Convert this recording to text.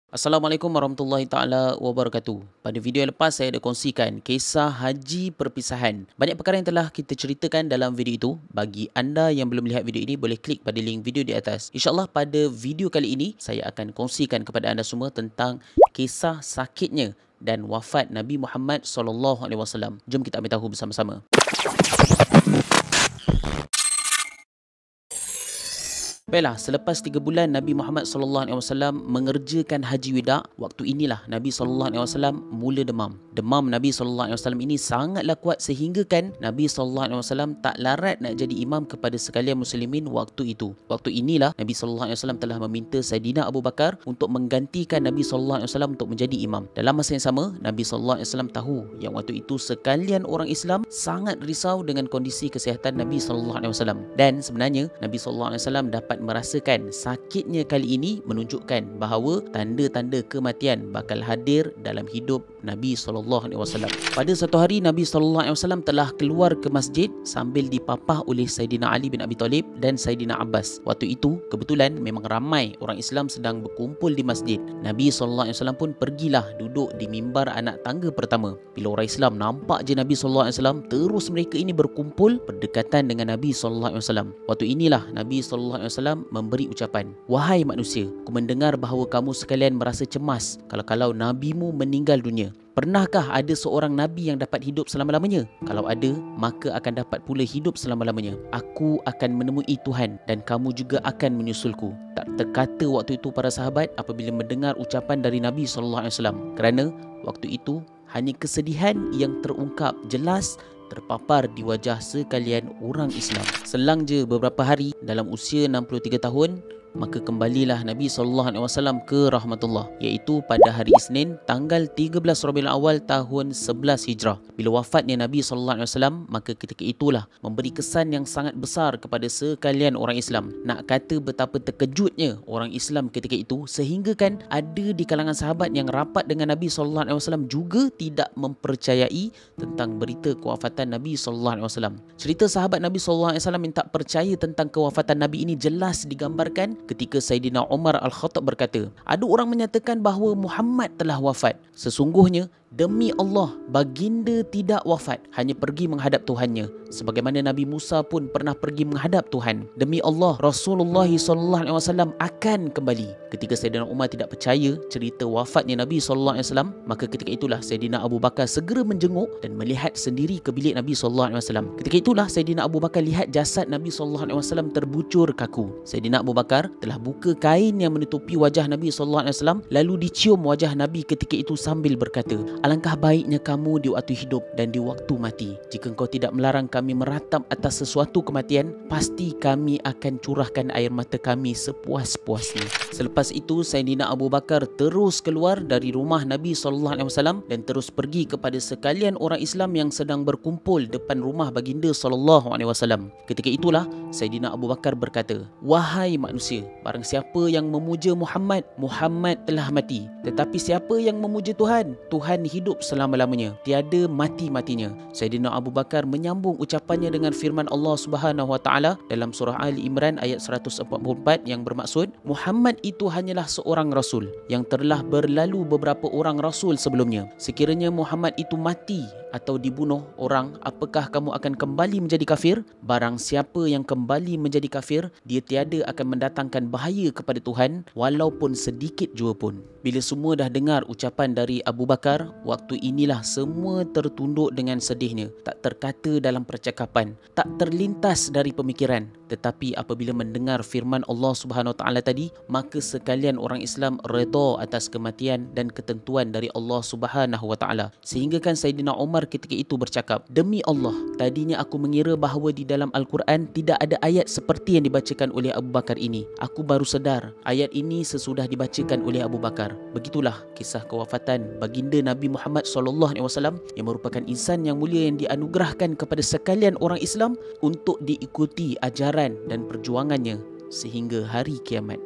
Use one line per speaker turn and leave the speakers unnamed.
Assalamualaikum warahmatullahi taala wabarakatuh. Pada video yang lepas saya ada kongsikan kisah haji perpisahan. Banyak perkara yang telah kita ceritakan dalam video itu. Bagi anda yang belum lihat video ini boleh klik pada link video di atas. InsyaAllah pada video kali ini saya akan kongsikan kepada anda semua tentang kisah sakitnya dan wafat Nabi Muhammad SAW. Jom kita ambil tahu bersama-sama. Baiklah, selepas 3 bulan Nabi Muhammad SAW mengerjakan haji wida, waktu inilah Nabi SAW mula demam. Demam Nabi SAW ini sangatlah kuat sehingga kan Nabi SAW tak larat nak jadi imam kepada sekalian muslimin waktu itu. Waktu inilah Nabi SAW telah meminta Saidina Abu Bakar untuk menggantikan Nabi SAW untuk menjadi imam. Dalam masa yang sama, Nabi SAW tahu yang waktu itu sekalian orang Islam sangat risau dengan kondisi kesihatan Nabi SAW. Dan sebenarnya Nabi SAW dapat merasakan sakitnya kali ini menunjukkan bahawa tanda-tanda kematian bakal hadir dalam hidup Nabi SAW. Pada satu hari Nabi SAW telah keluar ke masjid sambil dipapah oleh Saidina Ali bin Abi Talib dan Saidina Abbas. Waktu itu kebetulan memang ramai orang Islam sedang berkumpul di masjid. Nabi SAW pun pergilah duduk di mimbar anak tangga pertama. Bila orang Islam nampak je Nabi SAW, terus mereka ini berkumpul berdekatan dengan Nabi SAW. Waktu inilah Nabi SAW memberi ucapan, "Wahai manusia, aku mendengar bahawa kamu sekalian merasa cemas kalau nabimu meninggal dunia. Pernahkah ada seorang nabi yang dapat hidup selama-lamanya? Kalau ada, maka akan dapat pula hidup selama-lamanya. Aku akan menemui Tuhan dan kamu juga akan menyusulku." Tak terkata waktu itu para sahabat apabila mendengar ucapan dari Nabi SAW, kerana waktu itu hanya kesedihan yang terungkap jelas terpapar di wajah sekalian orang Islam. Selang je beberapa hari, dalam usia 63 tahun, maka kembalilah Nabi SAW ke rahmatullah, iaitu pada hari Isnin tanggal 13 Rabiul Awal tahun 11 Hijrah. Bila wafatnya Nabi SAW, maka ketika itulah memberi kesan yang sangat besar kepada sekalian orang Islam. Nak kata betapa terkejutnya orang Islam ketika itu, sehingga kan ada di kalangan sahabat yang rapat dengan Nabi SAW juga tidak mempercayai tentang berita kewafatan Nabi SAW. Cerita sahabat Nabi SAW yang tak percaya tentang kewafatan Nabi ini jelas digambarkan ketika Saidina Umar Al-Khattab berkata, ada orang menyatakan bahawa Muhammad telah wafat. Sesungguhnya, demi Allah, baginda tidak wafat, hanya pergi menghadap Tuhannya. Sebagaimana Nabi Musa pun pernah pergi menghadap Tuhan. Demi Allah, Rasulullah SAW akan kembali. Ketika Saidina Umar tidak percaya cerita wafatnya Nabi SAW, maka ketika itulah Saidina Abu Bakar segera menjenguk dan melihat sendiri ke bilik Nabi SAW. Ketika itulah Saidina Abu Bakar lihat jasad Nabi SAW terbucur kaku. Saidina Abu Bakar telah buka kain yang menutupi wajah Nabi SAW, lalu dicium wajah Nabi ketika itu sambil berkata, "Alangkah baiknya kamu di waktu hidup dan di waktu mati. Jika engkau tidak melarang kami meratap atas sesuatu kematian, pasti kami akan curahkan air mata kami sepuas-puasnya." Selepas itu Saidina Abu Bakar terus keluar dari rumah Nabi SAW dan terus pergi kepada sekalian orang Islam yang sedang berkumpul depan rumah baginda SAW. Ketika itulah Saidina Abu Bakar berkata, "Wahai manusia, barang siapa yang memuja Muhammad, Muhammad telah mati. Tetapi siapa yang memuja Tuhan, Tuhan hidup selama-lamanya, tiada mati-matinya." Saidina Abu Bakar menyambung ucapannya dengan firman Allah Subhanahu Wa Taala dalam surah Ali Imran ayat 144 yang bermaksud, Muhammad itu hanyalah seorang rasul yang telah berlalu beberapa orang rasul sebelumnya. Sekiranya Muhammad itu mati atau dibunuh orang, apakah kamu akan kembali menjadi kafir? Barang siapa yang kembali menjadi kafir, dia tiada akan mendatangkan bahaya kepada Tuhan walaupun sedikit jua pun. Bila semua dah dengar ucapan dari Abu Bakar, waktu inilah semua tertunduk dengan sedihnya. Tak terkata dalam percakapan, tak terlintas dari pemikiran. Tetapi apabila mendengar firman Allah Subhanahu Wa Taala tadi, maka sekalian orang Islam redha atas kematian dan ketentuan dari Allah Subhanahu Wa Taala. Sehingga kan Saidina Umar ketika itu bercakap, "Demi Allah, tadinya aku mengira bahawa di dalam Al-Quran tidak ada ayat seperti yang dibacakan oleh Abu Bakar ini. Aku baru sedar ayat ini sesudah dibacakan oleh Abu Bakar." Begitulah kisah kewafatan baginda Nabi Muhammad SAW yang merupakan insan yang mulia yang dianugerahkan kepada sekalian orang Islam untuk diikuti ajaran dan perjuangannya sehingga hari kiamat.